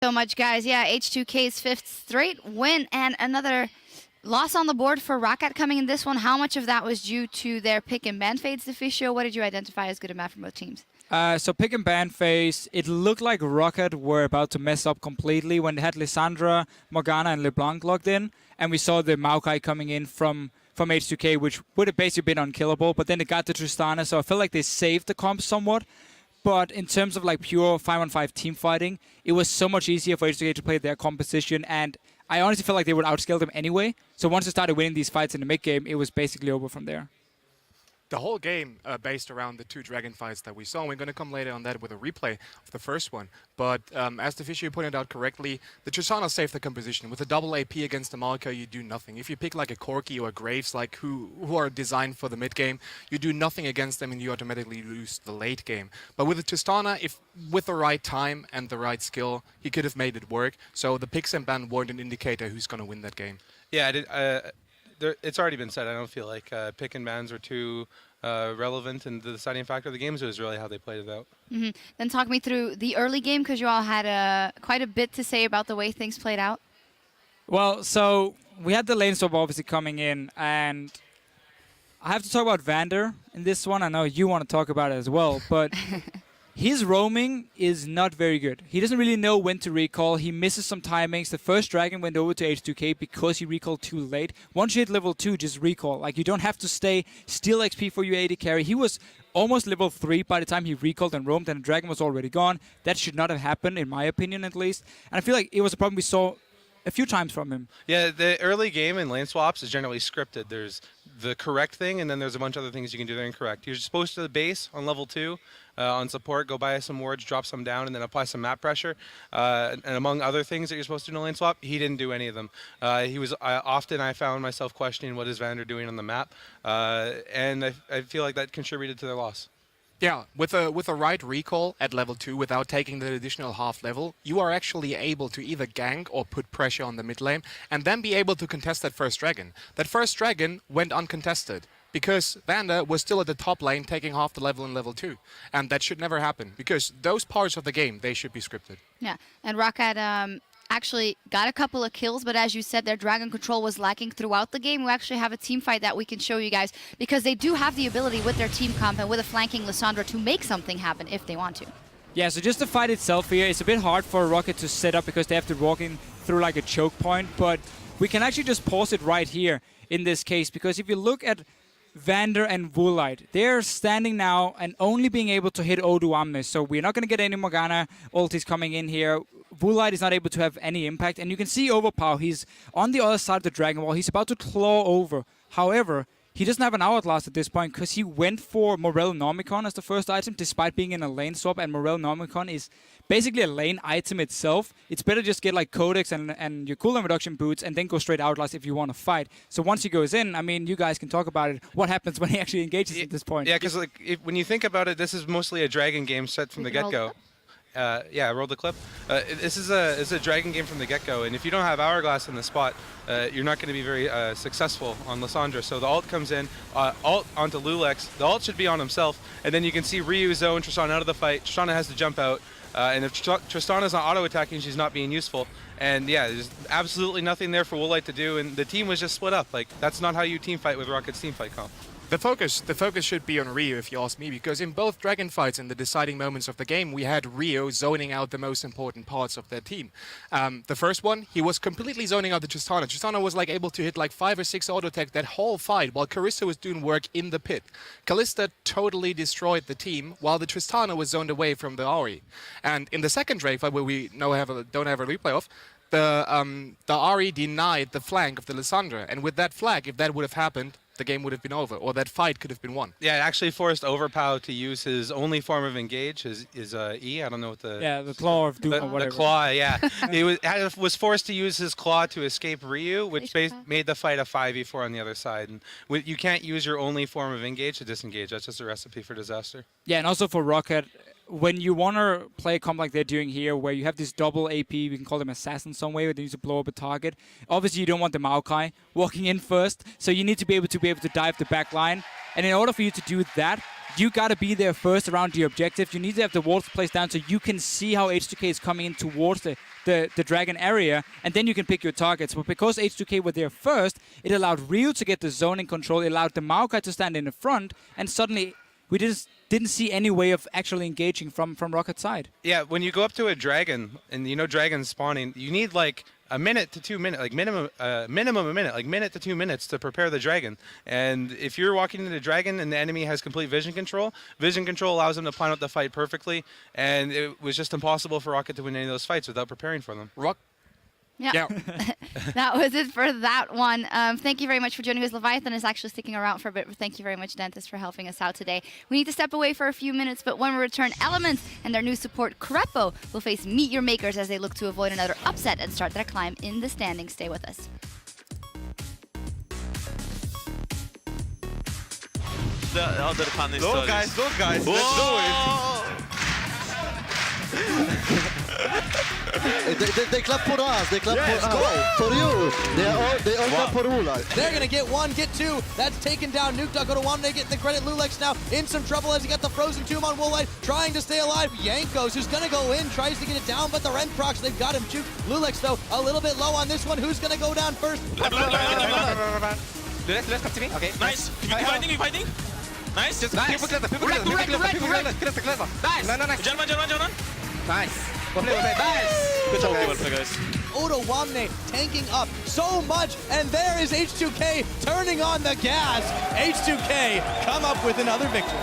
So much, guys. Yeah, H2K's 5th straight win and another loss on the board for ROCCAT coming in this one. How much of that was due to their pick and ban fades, Deficio? What did you identify as good and bad from both teams? So pick and ban phase, it looked like ROCCAT were about to mess up completely when they had Lissandra, Morgana, and LeBlanc logged in, and we saw the Maokai coming in from H2K, which would have basically been unkillable, but then they got to Tristana, so I feel like they saved the comp somewhat. But in terms of like pure 5-on-5 team fighting, it was so much easier for H2K to play their composition, and I honestly feel like they would outscale them anyway. So once they started winning these fights in the mid game, it was basically over from there. The whole game based around the 2 dragon fights that we saw. And we're going to come later on that with a replay of the first one. But as Deficio pointed out correctly, the Tristana saved the composition. With a double AP against the Maokai, you do nothing. If you pick like a Corki or a Graves, like who are designed for the mid game, you do nothing against them and you automatically lose the late game. But with the Tristana, if with the right time and the right skill, he could have made it work. So the picks and ban weren't an indicator who's going to win that game. Yeah, it's already been said. I don't feel like pick and bans are too relevant in the deciding factor of the games. It was really how they played it out. Then talk me through the early game, because you all had quite a bit to say about the way things played out. Well, so we had the lane swap obviously coming in, and I have to talk about Vander in this one. I know you want to talk about it as well, but his roaming is not very good. He doesn't really know when to recall. He misses some timings. The first dragon went over to H2K because he recalled too late. Once you hit level 2, just recall. Like, you don't have to steal XP for your AD carry. He was almost level 3 by the time he recalled and roamed, and the dragon was already gone. That should not have happened, in my opinion at least. And I feel like it was a problem we saw a few times from him. Yeah, the early game in lane swaps is generally scripted. There's the correct thing, and then there's a bunch of other things you can do that are incorrect. You're supposed to base on level 2, on support, go buy some wards, drop some down, and then apply some map pressure. And among other things that you're supposed to do in a lane swap, he didn't do any of them. He was often I found myself questioning what is Vander doing on the map, and I feel like that contributed to their loss. Yeah, with a right recall at level 2 without taking the additional half level, you are actually able to either gank or put pressure on the mid lane and then be able to contest that first dragon. That first dragon went uncontested because Vander was still at the top lane taking half the level in level 2. And that should never happen because those parts of the game, they should be scripted. Yeah, and ROCCAT actually got a couple of kills, but as you said, their dragon control was lacking throughout the game. We actually have a team fight that we can show you guys because they do have the ability with their team comp and with a flanking Lissandra to make something happen if they want to. Yeah, so just the fight itself here, it's a bit hard for ROCCAT to set up because they have to walk in through like a choke point, but we can actually just pause it right here in this case, because if you look at Vander and Woolite, they're standing now and only being able to hit Odu Omnis, so we're not going to get any Morgana ultis coming in here. Woolite is not able to have any impact, and you can see Overpower, he's on the other side of the Dragon Wall, he's about to claw over. However, he doesn't have an Hourglass at this point because he went for Morel Nomicon as the first item despite being in a lane swap, and Morel Nomicon is basically a lane item itself. It's better just get like Codex and your cooldown reduction boots and then go straight Outlast if you want to fight. So once he goes in, I mean, you guys can talk about it. What happens when he actually engages at this point? Yeah, because like, when you think about it, this is mostly a dragon game set from the get-go. Yeah, I rolled the clip. This is a dragon game from the get-go, and if you don't have Hourglass in the spot, you're not going to be very successful on Lissandra. So the ult comes in, ult onto Lulex. The ult should be on himself, and then you can see Ryu, Zoe, and Tristana out of the fight. Tristana has to jump out, and if Tristana's not auto-attacking, she's not being useful. And yeah, there's absolutely nothing there for Woolite to do, and the team was just split up. Like, that's not how you team fight with ROCCAT's team fight comp. The focus should be on Rio, if you ask me, because in both dragon fights in the deciding moments of the game, we had Rio zoning out the most important parts of their team. The first one, he was completely zoning out the Tristana. Tristana was like able to hit like 5 or 6 auto attack that whole fight while Kalista was doing work in the pit. Kalista totally destroyed the team while the Tristana was zoned away from the Ahri. And in the second dragon fight, where we now don't have a replay of, the Ahri denied the flank of the Lissandra, and with that flag, if that would have happened, the game would have been over, or that fight could have been won. Yeah, it actually forced Overpow to use his only form of engage, his E. I don't know what the... Yeah, the Claw of Doom or whatever. The Claw, yeah. He was forced to use his Claw to escape Ryu, which made the fight a 5v4 on the other side. And you can't use your only form of engage to disengage. That's just a recipe for disaster. Yeah, and also for ROCCAT, when you want to play a comp like they're doing here, where you have this double AP, we can call them assassins some way, where they need to blow up a target. Obviously, you don't want the Maokai walking in first, so you need to be able to dive the back line. And in order for you to do that, you got to be there first around the objective. You need to have the walls placed down so you can see how H2K is coming in towards the the Dragon area, and then you can pick your targets. But because H2K were there first, it allowed Rio to get the zoning control, it allowed the Maokai to stand in the front, and suddenly we just didn't see any way of actually engaging from ROCCAT's side. Yeah, when you go up to a Dragon, and you know Dragon's spawning, you need like a minute to 2 minutes, like minimum a minute, like minute to 2 minutes to prepare the Dragon. And if you're walking into the Dragon and the enemy has complete vision control allows them to plan out the fight perfectly, and it was just impossible for ROCCAT to win any of those fights without preparing for them. Yeah. That was it for that one. Thank you very much for joining us. Leviathan is actually sticking around for a bit. Thank you very much, Dentist, for helping us out today. We need to step away for a few minutes, but when we return, Elements and their new support, Crepo, will face Meet Your Makers as they look to avoid another upset and start their climb in the standings. Stay with us. The other punish Look guys, let's do it. They clap for us, they clap for us. For you, they all clap for Rula. They're gonna get one, get two. That's taken down. Nuke Duck One. They get the credit. Lulex now in some trouble as he got the frozen tomb on Woolite, trying to stay alive. Yankos, who's gonna go in, tries to get it down, but the Rent procs, they've got him juked. Lulex though, a little bit low on this one. Who's gonna go down first? Let's come to me. Okay. Nice. You fighting? Nice. Just people clear. Nice. No. German. Nice. Nice. Good job, guys. Odo Wamne tanking up so much, and there is H2K turning on the gas. H2K come up with another victory.